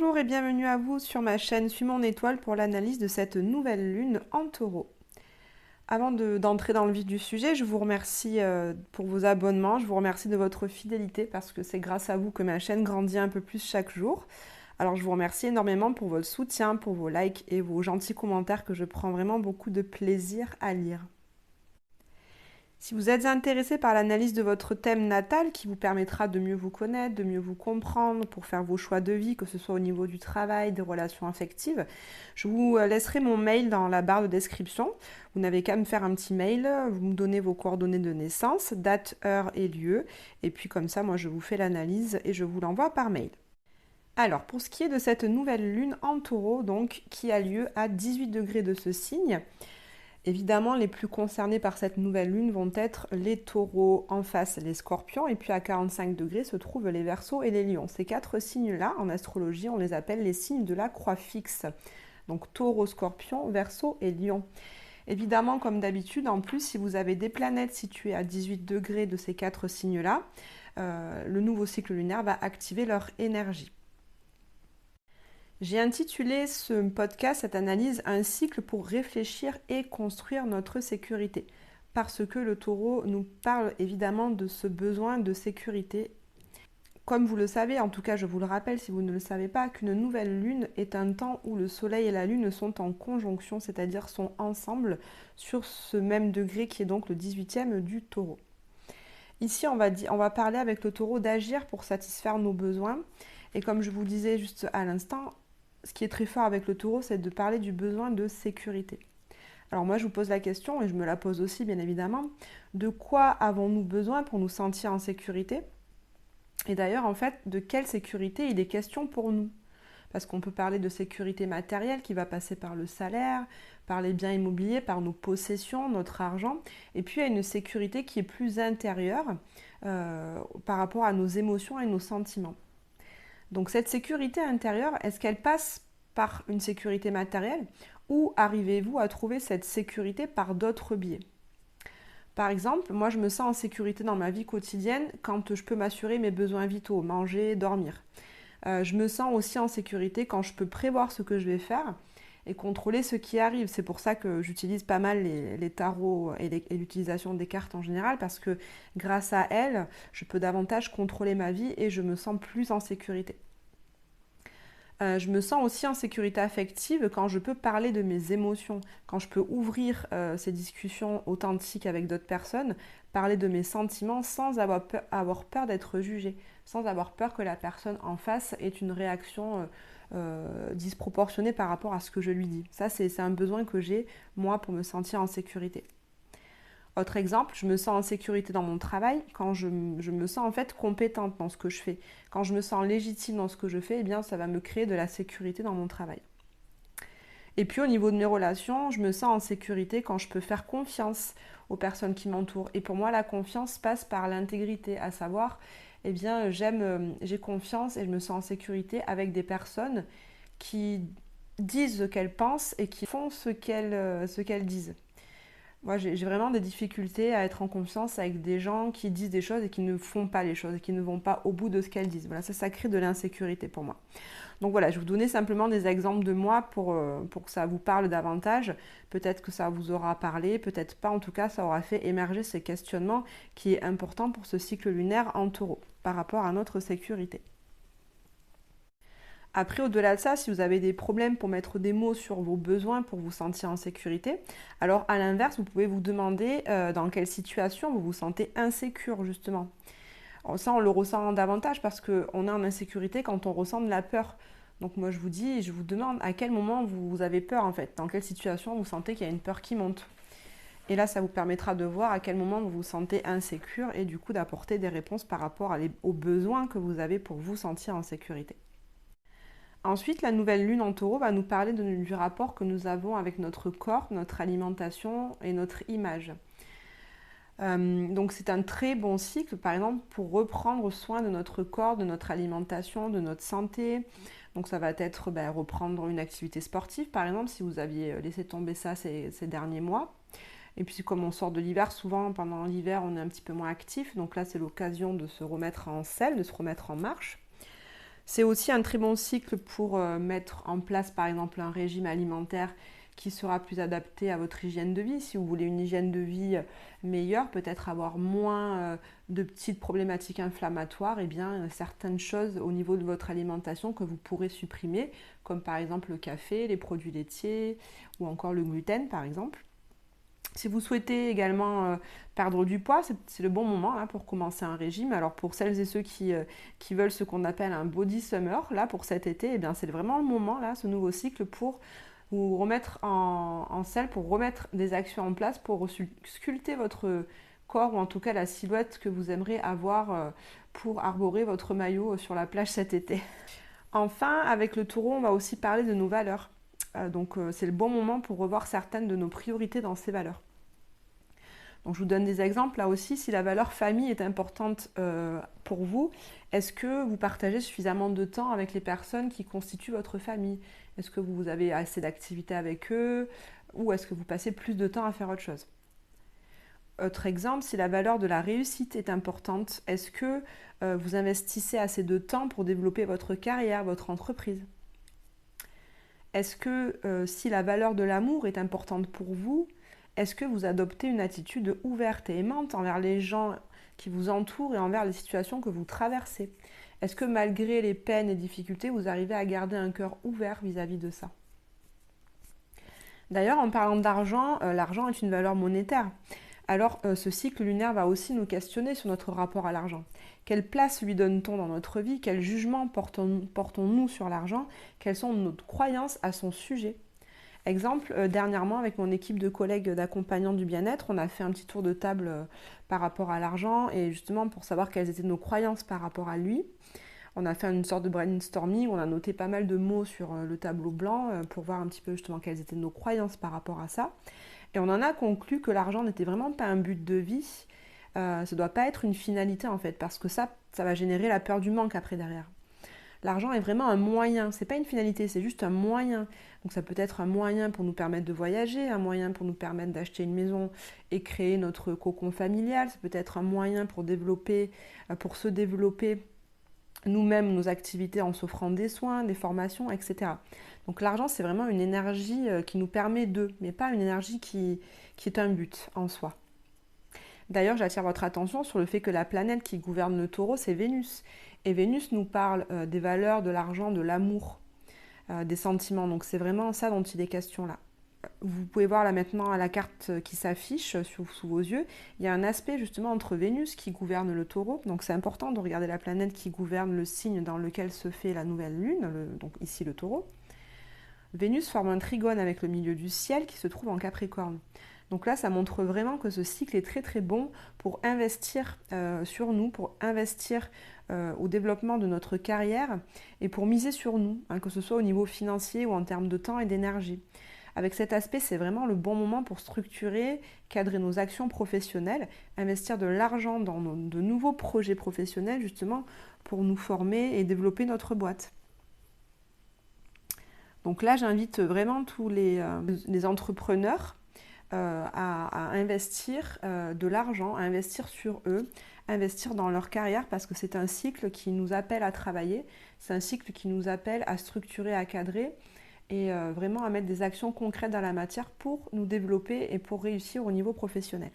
Bonjour et bienvenue à vous sur ma chaîne Suis mon étoile pour l'analyse de cette nouvelle lune en taureau. Avant d'entrer dans le vif du sujet, je vous remercie pour vos abonnements, je vous remercie de votre fidélité parce que c'est grâce à vous que ma chaîne grandit un peu plus chaque jour. Alors je vous remercie énormément pour votre soutien, pour vos likes et vos gentils commentaires que je prends vraiment beaucoup de plaisir à lire. Si vous êtes intéressé par l'analyse de votre thème natal qui vous permettra de mieux vous connaître, de mieux vous comprendre pour faire vos choix de vie, que ce soit au niveau du travail, des relations affectives, je vous laisserai mon mail dans la barre de description. Vous n'avez qu'à me faire un petit mail, vous me donnez vos coordonnées de naissance, date, heure et lieu, et puis comme ça, moi je vous fais l'analyse et je vous l'envoie par mail. Alors, pour ce qui est de cette nouvelle lune en taureau, donc, qui a lieu à 18 degrés de ce signe, évidemment, les plus concernés par cette nouvelle lune vont être les taureaux, en face les scorpions, et puis à 45 degrés se trouvent les verseaux et les lions. Ces quatre signes-là, en astrologie, on les appelle les signes de la croix fixe. Donc taureau, scorpion, verseau et lion. Évidemment, comme d'habitude, en plus, si vous avez des planètes situées à 18 degrés de ces quatre signes-là, le nouveau cycle lunaire va activer leur énergie. J'ai intitulé ce podcast, cette analyse, un cycle pour réfléchir et construire notre sécurité. Parce que le taureau nous parle évidemment de ce besoin de sécurité. Comme vous le savez, en tout cas je vous le rappelle si vous ne le savez pas, qu'une nouvelle lune est un temps où le soleil et la lune sont en conjonction, c'est-à-dire sont ensemble sur ce même degré qui est donc le 18e du taureau. Ici, on va parler avec le taureau d'agir pour satisfaire nos besoins. Et comme je vous disais juste à l'instant, ce qui est très fort avec le taureau, c'est de parler du besoin de sécurité. Alors moi, je vous pose la question, et je me la pose aussi bien évidemment, de quoi avons-nous besoin pour nous sentir en sécurité? Et d'ailleurs, en fait, de quelle sécurité il est question pour nous? Parce qu'on peut parler de sécurité matérielle qui va passer par le salaire, par les biens immobiliers, par nos possessions, notre argent. Et puis il y a une sécurité qui est plus intérieure par rapport à nos émotions et nos sentiments. Donc cette sécurité intérieure, est-ce qu'elle passe par une sécurité matérielle ou arrivez-vous à trouver cette sécurité par d'autres biais? Par exemple, moi je me sens en sécurité dans ma vie quotidienne quand je peux m'assurer mes besoins vitaux, manger, dormir. Je me sens aussi en sécurité quand je peux prévoir ce que je vais faire et contrôler ce qui arrive. C'est pour ça que j'utilise pas mal les tarots et l'utilisation des cartes en général parce que grâce à elles, je peux davantage contrôler ma vie et je me sens plus en sécurité. Je me sens aussi en sécurité affective quand je peux parler de mes émotions, quand je peux ouvrir ces discussions authentiques avec d'autres personnes, parler de mes sentiments sans avoir peur d'être jugée, sans avoir peur que la personne en face ait une réaction disproportionnée par rapport à ce que je lui dis. Ça, c'est un besoin que j'ai, moi, pour me sentir en sécurité. Autre exemple, je me sens en sécurité dans mon travail quand je me sens en fait compétente dans ce que je fais. Quand je me sens légitime dans ce que je fais, eh bien ça va me créer de la sécurité dans mon travail. Et puis au niveau de mes relations, je me sens en sécurité quand je peux faire confiance aux personnes qui m'entourent. Et pour moi, la confiance passe par l'intégrité, à savoir, eh bien j'ai confiance et je me sens en sécurité avec des personnes qui disent ce qu'elles pensent et qui font ce qu'elles disent. Moi, j'ai vraiment des difficultés à être en confiance avec des gens qui disent des choses et qui ne font pas les choses et qui ne vont pas au bout de ce qu'elles disent. Voilà, ça crée de l'insécurité pour moi. Donc voilà, je vais vous donner simplement des exemples de moi pour que ça vous parle davantage. Peut-être que ça vous aura parlé, peut-être pas. En tout cas, ça aura fait émerger ces questionnements qui est important pour ce cycle lunaire en taureau par rapport à notre sécurité. Après, au-delà de ça, si vous avez des problèmes pour mettre des mots sur vos besoins pour vous sentir en sécurité, alors à l'inverse, vous pouvez vous demander dans quelle situation vous vous sentez insécure justement. Ça, on le ressent davantage parce qu'on est en insécurité quand on ressent de la peur. Donc moi, je vous dis, je vous demande à quel moment vous avez peur en fait, dans quelle situation vous sentez qu'il y a une peur qui monte. Et là, ça vous permettra de voir à quel moment vous vous sentez insécure et du coup d'apporter des réponses par rapport aux besoins que vous avez pour vous sentir en sécurité. Ensuite, la nouvelle lune en taureau va nous parler du rapport que nous avons avec notre corps, notre alimentation et notre image. Donc c'est un très bon cycle, par exemple, pour reprendre soin de notre corps, de notre alimentation, de notre santé. Donc ça va être reprendre une activité sportive, par exemple, si vous aviez laissé tomber ça ces derniers mois. Et puis comme on sort de l'hiver, souvent pendant l'hiver, on est un petit peu moins actif. Donc là, c'est l'occasion de se remettre en selle, de se remettre en marche. C'est aussi un très bon cycle pour mettre en place par exemple un régime alimentaire qui sera plus adapté à votre hygiène de vie. Si vous voulez une hygiène de vie meilleure, peut-être avoir moins de petites problématiques inflammatoires, et bien certaines choses au niveau de votre alimentation que vous pourrez supprimer, comme par exemple le café, les produits laitiers ou encore le gluten par exemple. Si vous souhaitez également perdre du poids, c'est le bon moment hein, pour commencer un régime. Alors pour celles et ceux qui veulent ce qu'on appelle un body summer, là pour cet été, eh bien c'est vraiment le moment, là, ce nouveau cycle, pour vous remettre en selle, pour remettre des actions en place, pour sculpter votre corps, ou en tout cas la silhouette que vous aimeriez avoir pour arborer votre maillot sur la plage cet été. Enfin, avec le taureau, on va aussi parler de nos valeurs. Donc c'est le bon moment pour revoir certaines de nos priorités dans ces valeurs. Donc je vous donne des exemples là aussi. Si la valeur famille est importante pour vous, est-ce que vous partagez suffisamment de temps avec les personnes qui constituent votre famille? Est-ce que vous avez assez d'activités avec eux? Ou est-ce que vous passez plus de temps à faire autre chose? Autre exemple, si la valeur de la réussite est importante, est-ce que vous investissez assez de temps pour développer votre carrière, votre entreprise? Est-ce que si la valeur de l'amour est importante pour vous, est-ce que vous adoptez une attitude ouverte et aimante envers les gens qui vous entourent et envers les situations que vous traversez? Est-ce que malgré les peines et difficultés, vous arrivez à garder un cœur ouvert vis-à-vis de ça? D'ailleurs, en parlant d'argent, l'argent est une valeur monétaire. Alors, ce cycle lunaire va aussi nous questionner sur notre rapport à l'argent. Quelle place lui donne-t-on dans notre vie? Quel jugement portons-nous sur l'argent? Quelles sont nos croyances à son sujet? Exemple, dernièrement, avec mon équipe de collègues d'accompagnants du bien-être, on a fait un petit tour de table par rapport à l'argent et justement pour savoir quelles étaient nos croyances par rapport à lui. On a fait une sorte de brainstorming, on a noté pas mal de mots sur le tableau blanc pour voir un petit peu justement quelles étaient nos croyances par rapport à ça. Et on en a conclu que l'argent n'était vraiment pas un but de vie, ça ne doit pas être une finalité en fait, parce que ça va générer la peur du manque après derrière. L'argent est vraiment un moyen, c'est pas une finalité, c'est juste un moyen. Donc ça peut être un moyen pour nous permettre de voyager, un moyen pour nous permettre d'acheter une maison et créer notre cocon familial, ça peut être un moyen pour se développer nous-mêmes nos activités en s'offrant des soins, des formations, etc. Donc l'argent, c'est vraiment une énergie qui nous permet mais pas une énergie qui est un but en soi. D'ailleurs, j'attire votre attention sur le fait que la planète qui gouverne le taureau, c'est Vénus. Et Vénus nous parle des valeurs, de l'argent, de l'amour, des sentiments. Donc c'est vraiment ça dont il est question là. Vous pouvez voir là maintenant à la carte qui s'affiche sous vos yeux, il y a un aspect justement entre Vénus qui gouverne le taureau, donc c'est important de regarder la planète qui gouverne le signe dans lequel se fait la nouvelle lune, donc ici le taureau. Vénus forme un trigone avec le milieu du ciel qui se trouve en Capricorne. Donc là, ça montre vraiment que ce cycle est très très bon pour investir sur nous, pour investir au développement de notre carrière et pour miser sur nous, hein, que ce soit au niveau financier ou en termes de temps et d'énergie. Avec cet aspect, c'est vraiment le bon moment pour structurer, cadrer nos actions professionnelles, investir de l'argent dans de nouveaux projets professionnels justement pour nous former et développer notre boîte. Donc là, j'invite vraiment tous les entrepreneurs à investir de l'argent, à investir sur eux, investir dans leur carrière parce que c'est un cycle qui nous appelle à travailler, c'est un cycle qui nous appelle à structurer, à cadrer et vraiment à mettre des actions concrètes dans la matière pour nous développer et pour réussir au niveau professionnel.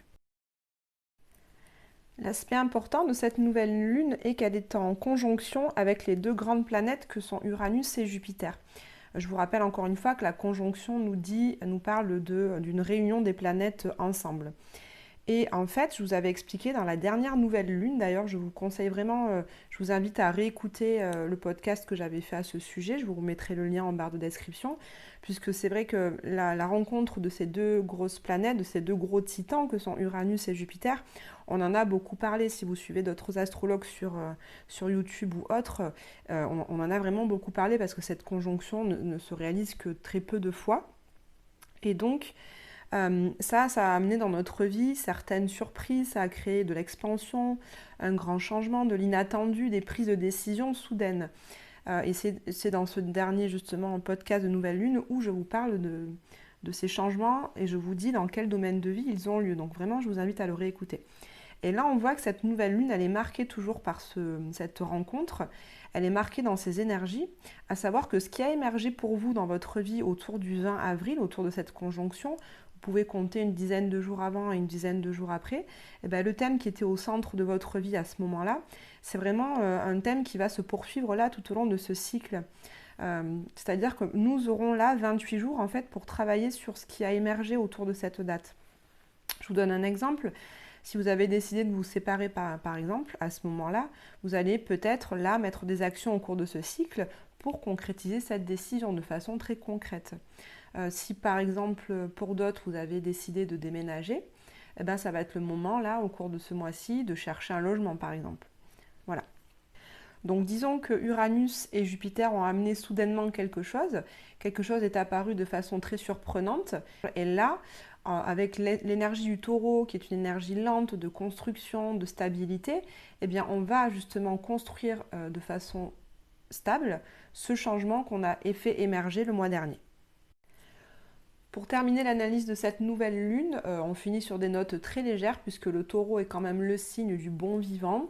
L'aspect important de cette nouvelle lune est qu'elle est en conjonction avec les deux grandes planètes que sont Uranus et Jupiter. Je vous rappelle encore une fois que la conjonction nous parle d'une réunion des planètes ensemble. Et en fait, je vous avais expliqué dans la dernière nouvelle lune, d'ailleurs, je vous conseille vraiment, je vous invite à réécouter le podcast que j'avais fait à ce sujet, je vous remettrai le lien en barre de description, puisque c'est vrai que la rencontre de ces deux grosses planètes, de ces deux gros titans que sont Uranus et Jupiter, on en a beaucoup parlé, si vous suivez d'autres astrologues sur YouTube ou autres, on en a vraiment beaucoup parlé parce que cette conjonction ne se réalise que très peu de fois. Et donc, ça a amené dans notre vie certaines surprises, ça a créé de l'expansion, un grand changement, de l'inattendu, des prises de décision soudaines. Et c'est dans ce dernier justement podcast de Nouvelle Lune où je vous parle de ces changements et je vous dis dans quel domaine de vie ils ont lieu. Donc vraiment, je vous invite à le réécouter. Et là, on voit que cette nouvelle lune, elle est marquée toujours par cette rencontre, elle est marquée dans ses énergies, à savoir que ce qui a émergé pour vous dans votre vie autour du 20 avril, autour de cette conjonction, vous pouvez compter une dizaine de jours avant et une dizaine de jours après, et bien, le thème qui était au centre de votre vie à ce moment-là, c'est vraiment un thème qui va se poursuivre là tout au long de ce cycle. C'est-à-dire que nous aurons là 28 jours en fait pour travailler sur ce qui a émergé autour de cette date. Je vous donne un exemple. Si vous avez décidé de vous séparer par exemple, à ce moment-là, vous allez peut-être là mettre des actions au cours de ce cycle pour concrétiser cette décision de façon très concrète. Si par exemple pour d'autres vous avez décidé de déménager, eh ben, ça va être le moment là au cours de ce mois-ci de chercher un logement par exemple. Voilà. Donc disons que Uranus et Jupiter ont amené soudainement quelque chose est apparu de façon très surprenante, et là, avec l'énergie du taureau, qui est une énergie lente de construction, de stabilité, eh bien on va justement construire de façon stable ce changement qu'on a fait émerger le mois dernier. Pour terminer l'analyse de cette nouvelle lune, on finit sur des notes très légères puisque le taureau est quand même le signe du bon vivant.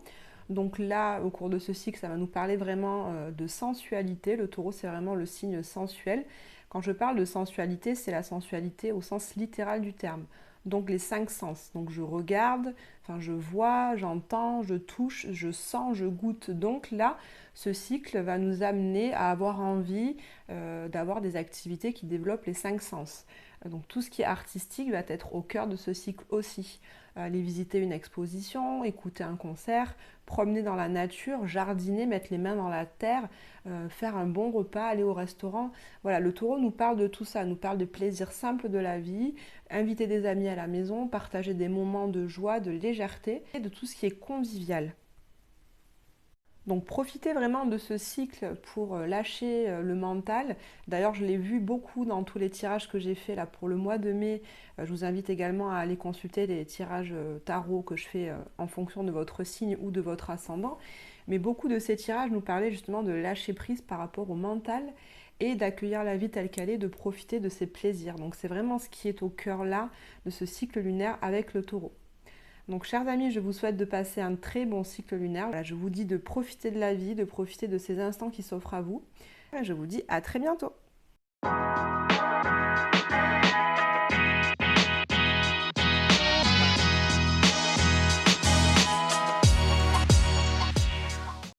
Donc là, au cours de ce cycle, ça va nous parler vraiment de sensualité. Le taureau, c'est vraiment le signe sensuel. Quand je parle de sensualité, c'est la sensualité au sens littéral du terme. Donc les 5 sens. Donc je regarde, enfin je vois, j'entends, je touche, je sens, je goûte. Donc là, ce cycle va nous amener à avoir envie d'avoir des activités qui développent les 5 sens. Donc tout ce qui est artistique va être au cœur de ce cycle aussi. Aller visiter une exposition, écouter un concert, promener dans la nature, jardiner, mettre les mains dans la terre, faire un bon repas, aller au restaurant. Voilà, le taureau nous parle de tout ça, nous parle de plaisir simple de la vie, inviter des amis à la maison, partager des moments de joie, de légèreté et de tout ce qui est convivial. Donc profitez vraiment de ce cycle pour lâcher le mental. D'ailleurs, je l'ai vu beaucoup dans tous les tirages que j'ai fait là pour le mois de mai. Je vous invite également à aller consulter les tirages tarot que je fais en fonction de votre signe ou de votre ascendant. Mais beaucoup de ces tirages nous parlaient justement de lâcher prise par rapport au mental et d'accueillir la vie telle qu'elle est, de profiter de ses plaisirs. Donc c'est vraiment ce qui est au cœur là de ce cycle lunaire avec le taureau. Donc chers amis, je vous souhaite de passer un très bon cycle lunaire. Voilà, je vous dis de profiter de la vie, de profiter de ces instants qui s'offrent à vous. Je vous dis à très bientôt.